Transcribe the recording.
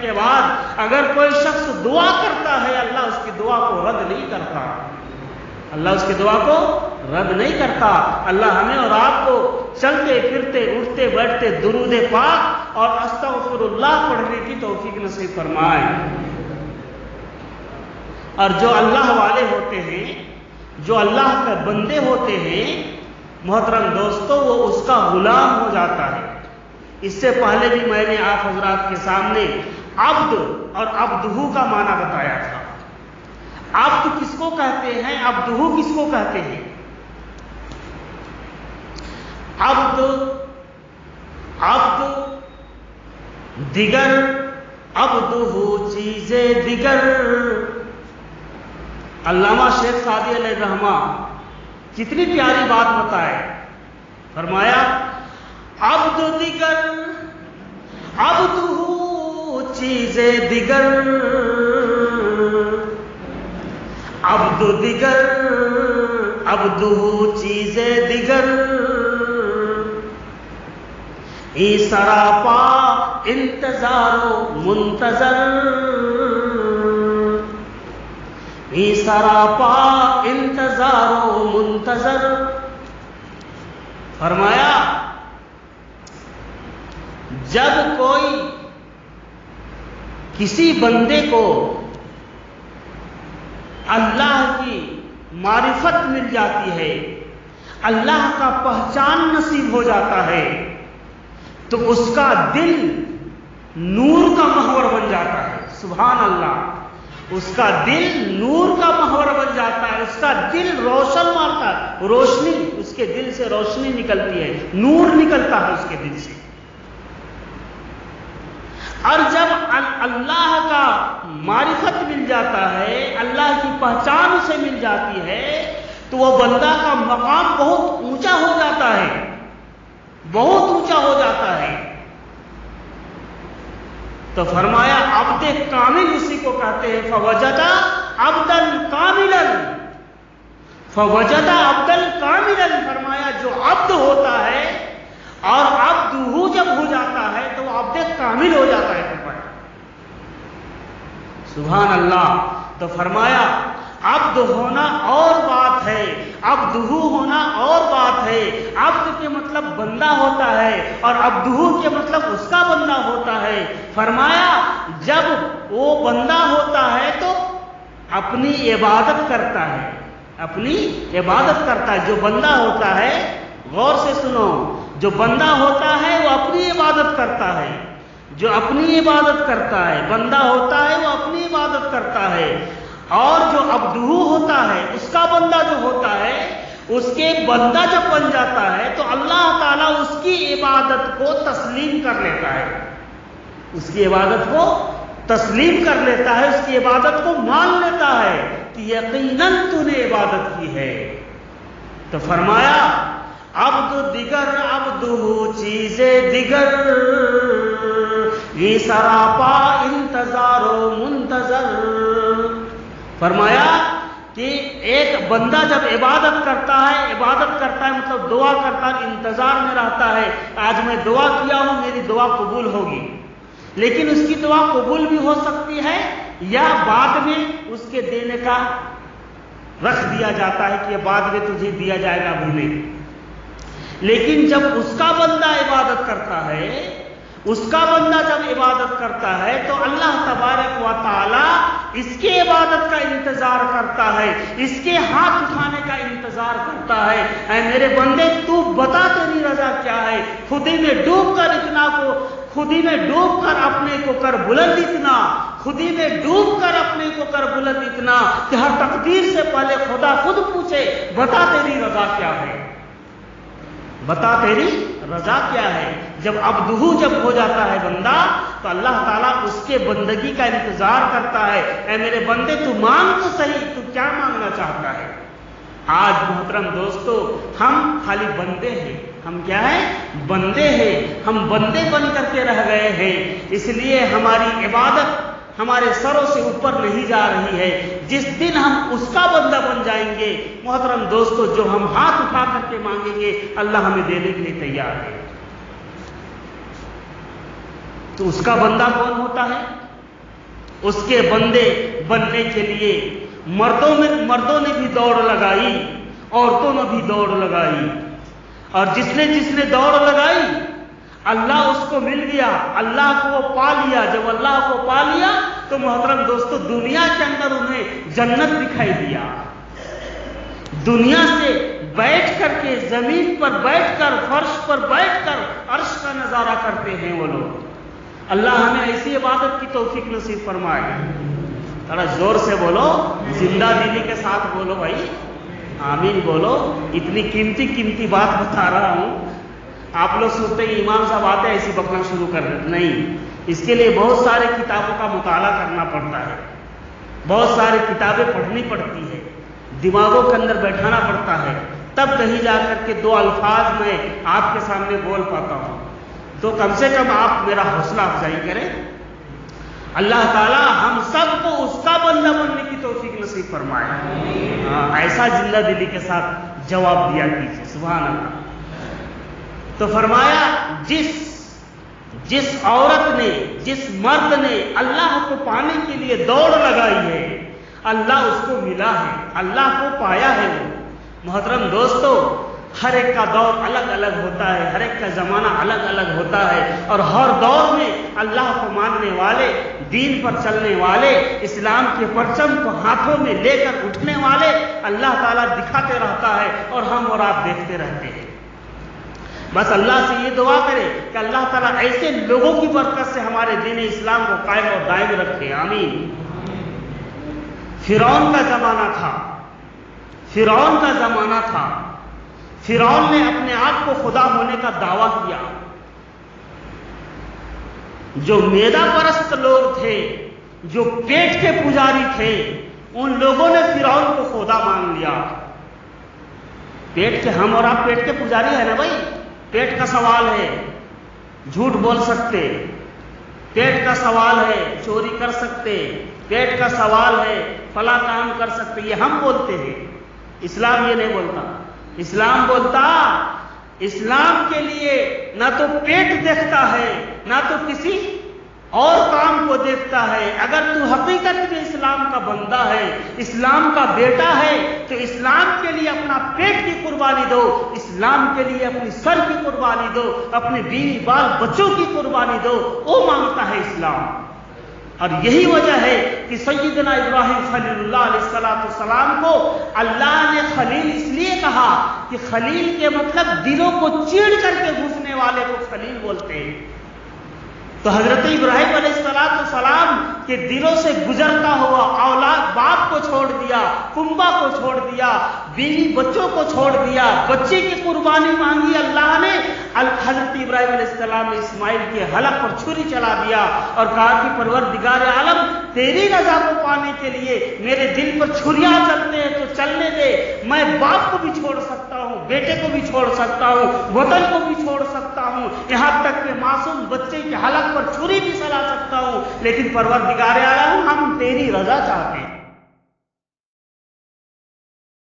کے بعد اگر کوئی شخص دعا کرتا ہے، اللہ اس کی دعا کو رد نہیں کرتا، اللہ اس کی دعا کو رد نہیں کرتا۔ اللہ ہمیں اور آپ کو چلتے پھرتے اٹھتے بیٹھتے درود پاک اور استغفر اللہ پڑھنے کی توفیق نصیب فرمائے۔ اور جو اللہ والے ہوتے ہیں، جو اللہ کے بندے ہوتے ہیں، محترم دوستو، وہ اس کا غلام ہو جاتا ہے۔ اس سے پہلے بھی میں نے آپ حضرات کے سامنے عبد اور عبدہ کا معنی بتایا تھا۔ عبد کس کو کہتے ہیں، عبدہ کس کو کہتے ہیں؟ عبد دیگر، عبدہ چیزیں دیگر۔ علامہ شیخ سعدی علیہ الرحمہ کتنی پیاری بات بتائے، فرمایا عبد دیگر عبدہ چیزیں دیگر، عبد دیگر عبدہ چیزیں دیگر، ای سراپا انتظار و منتظر، ای سراپا انتظار و منتظر۔ فرمایا جب کوئی کسی بندے کو اللہ کی معرفت مل جاتی ہے، اللہ کا پہچان نصیب ہو جاتا ہے، تو اس کا دل نور کا محور بن جاتا ہے۔ سبحان اللہ، اس کا دل نور کا محور بن جاتا ہے، اس کا دل روشن مارتا ہے، روشنی اس کے دل سے روشنی نکلتی ہے، نور نکلتا ہے اس کے دل سے۔ اور جب اللہ کا معرفت مل جاتا ہے، اللہ کی پہچان اسے مل جاتی ہے، تو وہ بندہ کا مقام بہت اونچا ہو جاتا ہے، بہت اونچا ہو جاتا ہے۔ تو فرمایا عبد کامل اسی کو کہتے ہیں، فوجد عبدا کاملا، فوجد عبدا کاملا۔ فرمایا جو عبد ہوتا ہے اور عبدہ جب ہو جاتا ہے تو وہ عبد کامل ہو جاتا ہے۔ فرمایا سبحان اللہ۔ تو فرمایا عبد ہونا اور بات ہے، عبدہ ہونا اور بات ہے۔ عبد کے مطلب بندہ ہوتا ہے اور عبدہ کے مطلب اس کا بندہ ہوتا ہے۔ فرمایا جب وہ بندہ ہوتا ہے تو اپنی عبادت کرتا ہے، اپنی عبادت کرتا ہے۔ جو بندہ ہوتا ہے، غور سے سنو، جو بندہ ہوتا ہے وہ اپنی عبادت کرتا ہے، جو اپنی عبادت کرتا ہے، بندہ ہوتا ہے وہ اپنی عبادت کرتا ہے۔ اور جو عبدہ ہوتا ہے، اس کا بندہ جو ہوتا ہے، اس کے بندہ جب بن جاتا ہے تو اللہ تعالیٰ اس کی عبادت کو تسلیم کر لیتا ہے، اس کی عبادت کو تسلیم کر لیتا ہے، اس کی عبادت کو مان لیتا ہے کہ یقیناً تو نے عبادت کی ہے۔ تو فرمایا عبد دیگر عبدہ چیزیں دیگر، یہ سراپا انتظار و منتظر۔ فرمایا کہ ایک بندہ جب عبادت کرتا ہے مطلب دعا کرتا ہے، انتظار میں رہتا ہے، آج میں دعا کیا ہوں، میری دعا قبول ہوگی۔ لیکن اس کی دعا قبول بھی ہو سکتی ہے یا بعد میں اس کے دینے کا رکھ دیا جاتا ہے کہ بعد میں تجھے دیا جائے گا، ابھی نہیں۔ لیکن جب اس کا بندہ عبادت کرتا ہے، اس کا بندہ جب عبادت کرتا ہے تو اللہ تبارک و تعالی اس کی عبادت کا انتظار کرتا ہے، اس کے ہاتھ اٹھانے کا انتظار کرتا ہے۔ اے میرے بندے تو بتا تیری رضا کیا ہے، خودی میں ڈوب کر خودی میں ڈوب کر اپنے کو کر بلند اتنا، خودی میں ڈوب کر اپنے کو کر بلند اتنا کہ ہر تقدیر سے پہلے خدا خود پوچھے بتا تیری رضا کیا ہے، بتا تیری رضا کیا ہے۔ جب عبدہ جب ہو جاتا ہے بندہ تو اللہ تعالیٰ اس کے بندگی کا انتظار کرتا ہے۔ اے میرے بندے تو مانگ تو صحیح، تو کیا مانگنا چاہتا ہے؟ آج محترم دوستو ہم خالی بندے ہیں، ہم کیا ہیں؟ بندے ہیں، ہم بندے بن کر کے رہ گئے ہیں، اس لیے ہماری عبادت ہمارے سروں سے اوپر نہیں جا رہی ہے۔ جس دن ہم اس کا بندہ بن جائیں گے محترم دوستو، جو ہم ہاتھ اٹھا کر کے مانگیں گے اللہ ہمیں دینے کے لیے تیار ہے۔ تو اس کا بندہ کون ہوتا ہے؟ اس کے بندے بننے کے لیے مردوں نے بھی دوڑ لگائی، عورتوں نے بھی دوڑ لگائی، اور جس نے دوڑ لگائی اللہ اس کو مل گیا، اللہ کو وہ پا لیا۔ جب اللہ کو پا لیا تو محترم دوستو دنیا کے اندر انہیں جنت دکھائی دیا۔ دنیا سے بیٹھ کر کے، زمین پر بیٹھ کر، فرش پر بیٹھ کر عرش کا نظارہ کرتے ہیں وہ لوگ۔ اللہ ہمیں ایسی عبادت کی توفیق نصیب فرمائے۔ ذرا زور سے بولو، زندہ دلی کے ساتھ بولو بھائی، آمین بولو۔ اتنی قیمتی بات بتا رہا ہوں، آپ لوگ سوچتے ہیں امام صاحب آتے ہیں ایسی بکنا شروع کر دیتے، نہیں، اس کے لیے بہت سارے کتابوں کا مطالعہ کرنا پڑتا ہے، بہت ساری کتابیں پڑھنی پڑتی ہے، دماغوں کے اندر بیٹھانا پڑتا ہے، تب کہیں جا کر کے 2 الفاظ میں آپ کے سامنے بول پاتا ہوں۔ تو کم سے کم آپ میرا حوصلہ افزائی کریں۔ اللہ تعالیٰ ہم سب کو اس کا بندہ بننے کی توفیق نصیب فرمائے۔ ایسا زندہ دلی کے ساتھ جواب دیا کیجیے، سبحان اللہ۔ تو فرمایا جس عورت نے، جس مرد نے اللہ کو پانے کے لیے دوڑ لگائی ہے، اللہ اس کو ملا ہے، اللہ کو پایا ہے وہ۔ محترم دوستو، ہر ایک کا دور الگ الگ ہوتا ہے، ہر ایک کا زمانہ الگ الگ ہوتا ہے، اور ہر دور میں اللہ کو ماننے والے، دین پر چلنے والے، اسلام کے پرچم کو ہاتھوں میں لے کر اٹھنے والے اللہ تعالیٰ دکھاتے رہتا ہے، اور ہم اور آپ دیکھتے رہتے ہیں۔ بس اللہ سے یہ دعا کرے کہ اللہ تعالیٰ ایسے لوگوں کی برکت سے ہمارے دین اسلام کو قائم اور دائم رکھے، آمین۔ فرعون کا زمانہ تھا، فرعون کا زمانہ تھا، فرعون نے اپنے آپ کو خدا ہونے کا دعویٰ کیا۔ جو معدہ پرست لوگ تھے، جو پیٹ کے پجاری تھے، ان لوگوں نے فرعون کو خدا مان لیا۔ پیٹ کے، ہم اور آپ پیٹ کے پجاری ہیں نا بھائی، پیٹ کا سوال ہے، جھوٹ بول سکتے، پیٹ کا سوال ہے، چوری کر سکتے، پیٹ کا سوال ہے، فلاں کام کر سکتے، یہ ہم بولتے ہیں۔ اسلام یہ نہیں بولتا۔ اسلام بولتا، اسلام کے لیے نہ تو پیٹ دیکھتا ہے، نہ تو کسی اور کام کو دیکھتا ہے۔ اگر تو حقیقت میں اسلام کا بندہ ہے، اسلام کا بیٹا ہے، تو اسلام کے لیے اپنا پیٹ کی قربانی دو، اسلام کے لیے اپنی سر کی قربانی دو، اپنے بیوی بال بچوں کی قربانی دو، وہ مانگتا ہے اسلام۔ اور یہی وجہ ہے کہ سیدنا ابراہیم خلیل اللہ علیہ السلام کو اللہ نے خلیل اس لیے کہا کہ خلیل کے مطلب دلوں کو چیڑ کر کے گھسنے والے کو خلیل بولتے ہیں۔ تو حضرت ابراہیم علیہ السلام کے دلوں سے گزرتا ہوا اولاد، باپ کو چھوڑ دیا، کنبہ کو چھوڑ دیا، بیوی بچوں کو چھوڑ دیا، بچے کی قربانی مانگی اللہ نے۔ حضرت ابراہیم علیہ السلام نے اسماعیل کے حلق پر چھری چلا دیا اور کہا کہ پروردگار عالم، تیری رضا کو پانے کے لیے میرے دل پر چھریاں چلتے ہیں تو چلنے دے، میں باپ کو بھی چھوڑ سکتا ہوں، بیٹے کو بھی چھوڑ سکتا ہوں، وطن کو بھی چھوڑ سکتا ہوں، یہاں تک کہ معصوم بچے کے حلق پر چھری بھی چلا سکتا ہوں، لیکن پروردگار عالم ہم تیری رضا چاہتے ہیں۔